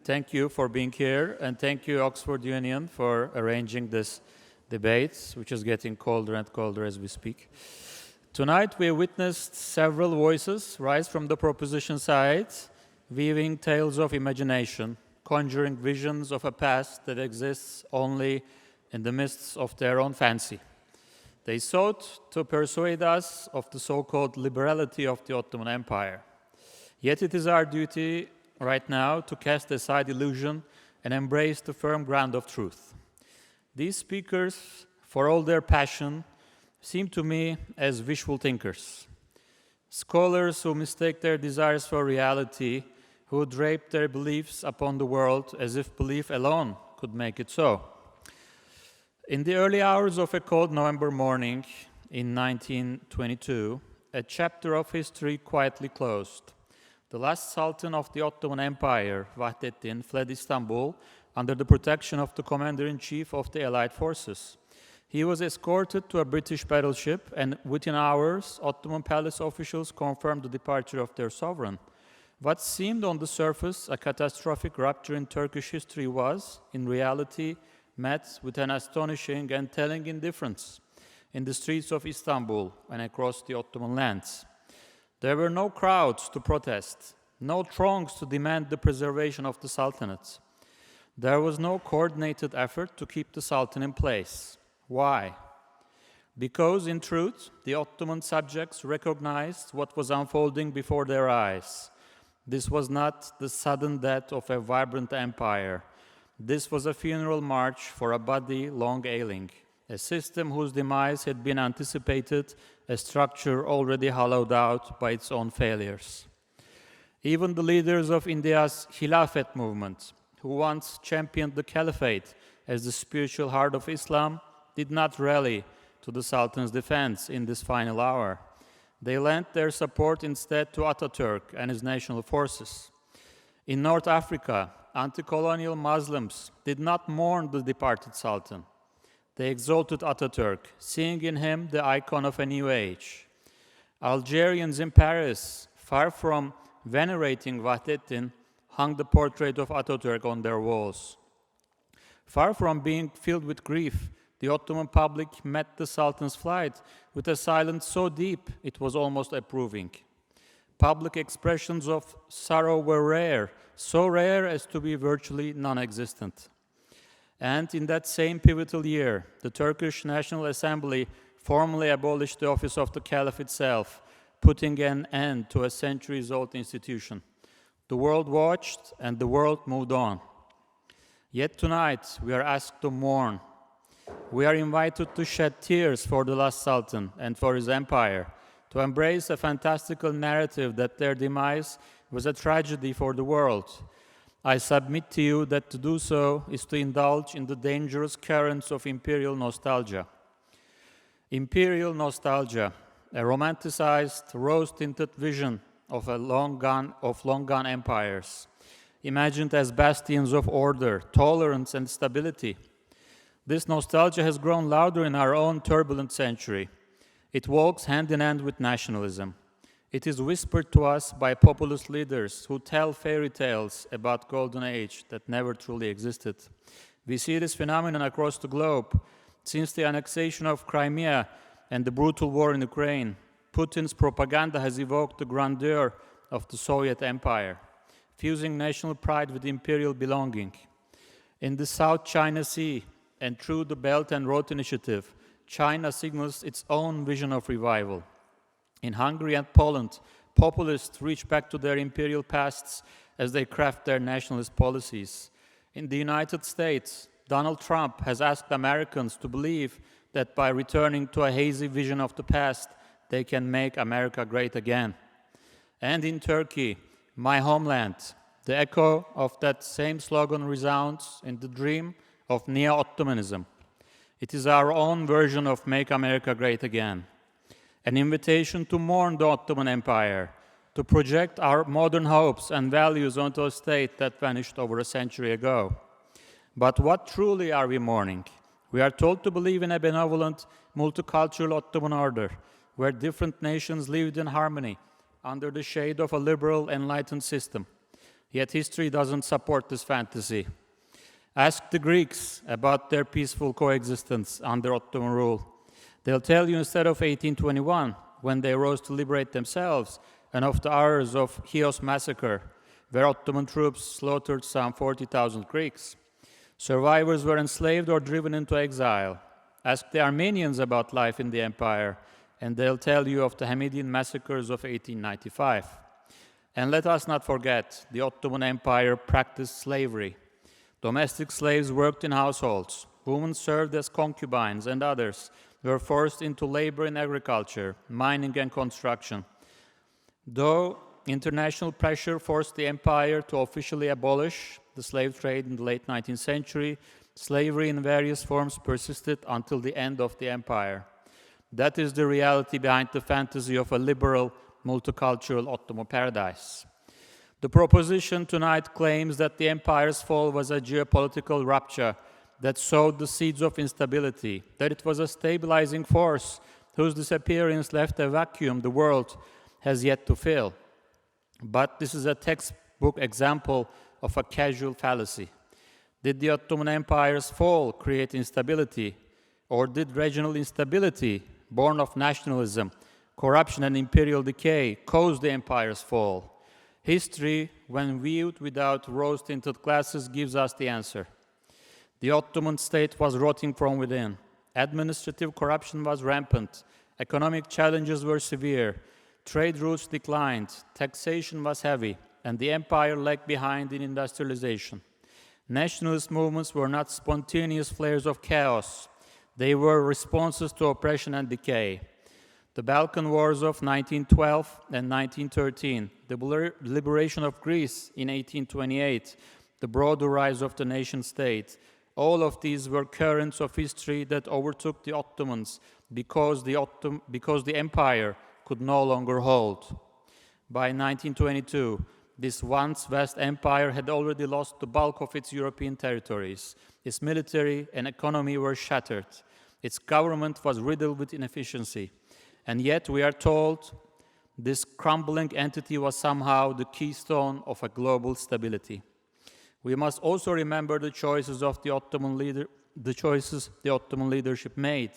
thank you for being here, and thank you, Oxford Union, for arranging this debate, which is getting colder and colder as we speak. Tonight, we witnessed several voices rise from the proposition side, weaving tales of imagination, conjuring visions of a past that exists only in the midst of their own fancy. They sought to persuade us of the so-called liberality of the Ottoman Empire. Yet it is our duty right now to cast aside illusion and embrace the firm ground of truth. These speakers, for all their passion, seem to me as wishful thinkers. Scholars who mistake their desires for reality, who drape their beliefs upon the world as if belief alone could make it so. In the early hours of a cold November morning in 1922, a chapter of history quietly closed. The last Sultan of the Ottoman Empire, Vahdettin, fled Istanbul under the protection of the commander-in-chief of the Allied forces. He was escorted to a British battleship, and within hours, Ottoman palace officials confirmed the departure of their sovereign. What seemed on the surface a catastrophic rupture in Turkish history was, in reality, met with an astonishing and telling indifference in the streets of Istanbul and across the Ottoman lands. There were no crowds to protest, no throngs to demand the preservation of the Sultanate. There was no coordinated effort to keep the Sultan in place. Why? Because, in truth, the Ottoman subjects recognized what was unfolding before their eyes. This was not the sudden death of a vibrant empire. This was a funeral march for a body long ailing, a system whose demise had been anticipated, a structure already hollowed out by its own failures. Even the leaders of India's Khilafat movement, who once championed the caliphate as the spiritual heart of Islam, did not rally to the Sultan's defense in this final hour. They lent their support instead to Ataturk and his national forces. In North Africa, anti-colonial Muslims did not mourn the departed Sultan. They exalted Ataturk, seeing in him the icon of a new age. Algerians in Paris, far from venerating Vahdettin, hung the portrait of Ataturk on their walls. Far from being filled with grief, the Ottoman public met the Sultan's flight with a silence so deep it was almost approving. Public expressions of sorrow were rare, so rare as to be virtually non-existent. And in that same pivotal year, the Turkish National Assembly formally abolished the office of the Caliph itself, putting an end to a centuries-old institution. The world watched, and the world moved on. Yet tonight, we are asked to mourn. We are invited to shed tears for the last Sultan and for his empire, to embrace a fantastical narrative that their demise was a tragedy for the world. I submit to you that to do so is to indulge in the dangerous currents of imperial nostalgia. Imperial nostalgia, a romanticized, rose-tinted vision of long gone empires, imagined as bastions of order, tolerance, and stability. This nostalgia has grown louder in our own turbulent century. It walks hand in hand with nationalism. It is whispered to us by populist leaders who tell fairy tales about golden age that never truly existed. We see this phenomenon across the globe. Since the annexation of Crimea and the brutal war in Ukraine, Putin's propaganda has evoked the grandeur of the Soviet Empire, fusing national pride with imperial belonging. In the South China Sea and through the Belt and Road Initiative, China signals its own vision of revival. In Hungary and Poland, populists reach back to their imperial pasts as they craft their nationalist policies. In the United States, Donald Trump has asked Americans to believe that by returning to a hazy vision of the past, they can make America great again. And in Turkey, my homeland, the echo of that same slogan resounds in the dream of neo-Ottomanism. It is our own version of Make America Great Again, an invitation to mourn the Ottoman Empire, to project our modern hopes and values onto a state that vanished over a century ago. But what truly are we mourning? We are told to believe in a benevolent, multicultural Ottoman order, where different nations lived in harmony under the shade of a liberal, enlightened system. Yet history doesn't support this fantasy. Ask the Greeks about their peaceful coexistence under Ottoman rule. They'll tell you instead of 1821, when they rose to liberate themselves, and of the horrors of Chios massacre, where Ottoman troops slaughtered some 40,000 Greeks. Survivors were enslaved or driven into exile. Ask the Armenians about life in the empire, and they'll tell you of the Hamidian massacres of 1895. And let us not forget, the Ottoman Empire practiced slavery. Domestic slaves worked in households. Women served as concubines, and others were forced into labor in agriculture, mining, and construction. Though international pressure forced the empire to officially abolish the slave trade in the late 19th century, slavery in various forms persisted until the end of the empire. That is the reality behind the fantasy of a liberal, multicultural Ottoman paradise. The proposition tonight claims that the empire's fall was a geopolitical rupture that sowed the seeds of instability, that it was a stabilizing force whose disappearance left a vacuum the world has yet to fill. But this is a textbook example of a casual fallacy. Did the Ottoman Empire's fall create instability, or did regional instability, born of nationalism, corruption, and imperial decay, cause the empire's fall? History, when viewed without rose-tinted glasses, gives us the answer. The Ottoman state was rotting from within. Administrative corruption was rampant. Economic challenges were severe. Trade routes declined. Taxation was heavy, and the empire lagged behind in industrialization. Nationalist movements were not spontaneous flares of chaos. They were responses to oppression and decay. The Balkan Wars of 1912 and 1913, the liberation of Greece in 1828, the broader rise of the nation-state, all of these were currents of history that overtook the Ottomans because the empire could no longer hold. By 1922, this once vast empire had already lost the bulk of its European territories. Its military and economy were shattered. Its government was riddled with inefficiency. And yet we are told this crumbling entity was somehow the keystone of a global stability. We must also remember the choices the Ottoman leadership made.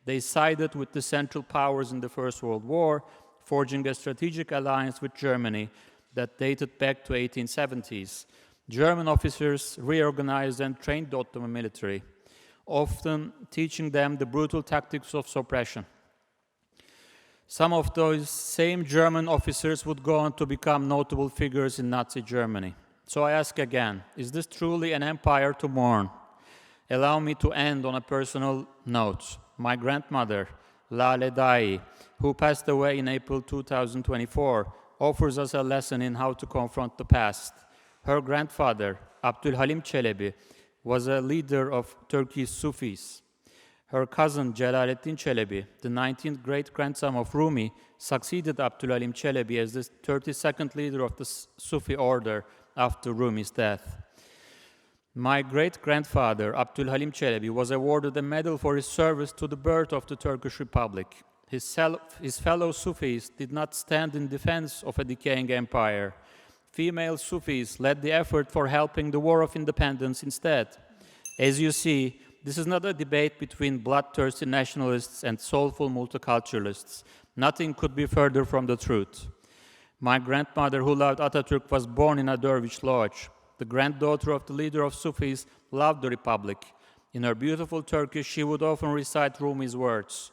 They sided with the Central Powers in the First World War, forging a strategic alliance with Germany that dated back to 1870s. German officers reorganized and trained the Ottoman military, often teaching them the brutal tactics of suppression. Some of those same German officers would go on to become notable figures in Nazi Germany. So I ask again, is this truly an empire to mourn? Allow me to end on a personal note. My grandmother, Lale Dai, who passed away in April 2024, offers us a lesson in how to confront the past. Her grandfather, Abdülhalim Çelebi, was a leader of Turkey's Sufis. Her cousin, Celaleddin Çelebi, the 19th great-grandson of Rumi, succeeded Abdülhalim Çelebi as the 32nd leader of the Sufi order after Rumi's death. My great-grandfather, Abdülhalim Çelebi, was awarded a medal for his service to the birth of the Turkish Republic. His fellow Sufis did not stand in defense of a decaying empire. Female Sufis led the effort for helping the War of Independence instead. As you see, this is not a debate between bloodthirsty nationalists and soulful multiculturalists. Nothing could be further from the truth. My grandmother, who loved Atatürk, was born in a dervish lodge. The granddaughter of the leader of Sufis loved the Republic. In her beautiful Turkish, she would often recite Rumi's words,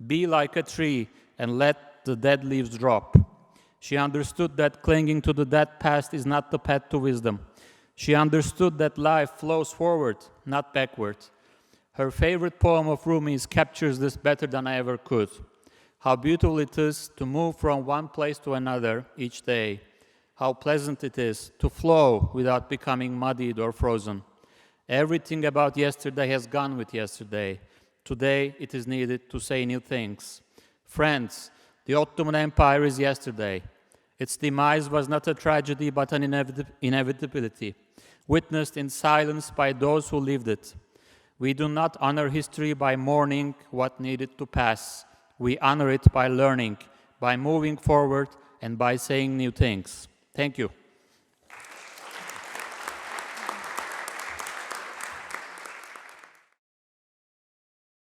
"Be like a tree and let the dead leaves drop." She understood that clinging to the dead past is not the path to wisdom. She understood that life flows forward, not backward. Her favorite poem of Rumi's captures this better than I ever could. How beautiful it is to move from one place to another each day. How pleasant it is to flow without becoming muddied or frozen. Everything about yesterday has gone with yesterday. Today it is needed to say new things. Friends, the Ottoman Empire is yesterday. Its demise was not a tragedy but an inevitability, witnessed in silence by those who lived it. We do not honor history by mourning what needed to pass. We honor it by learning, by moving forward, and by saying new things. Thank you.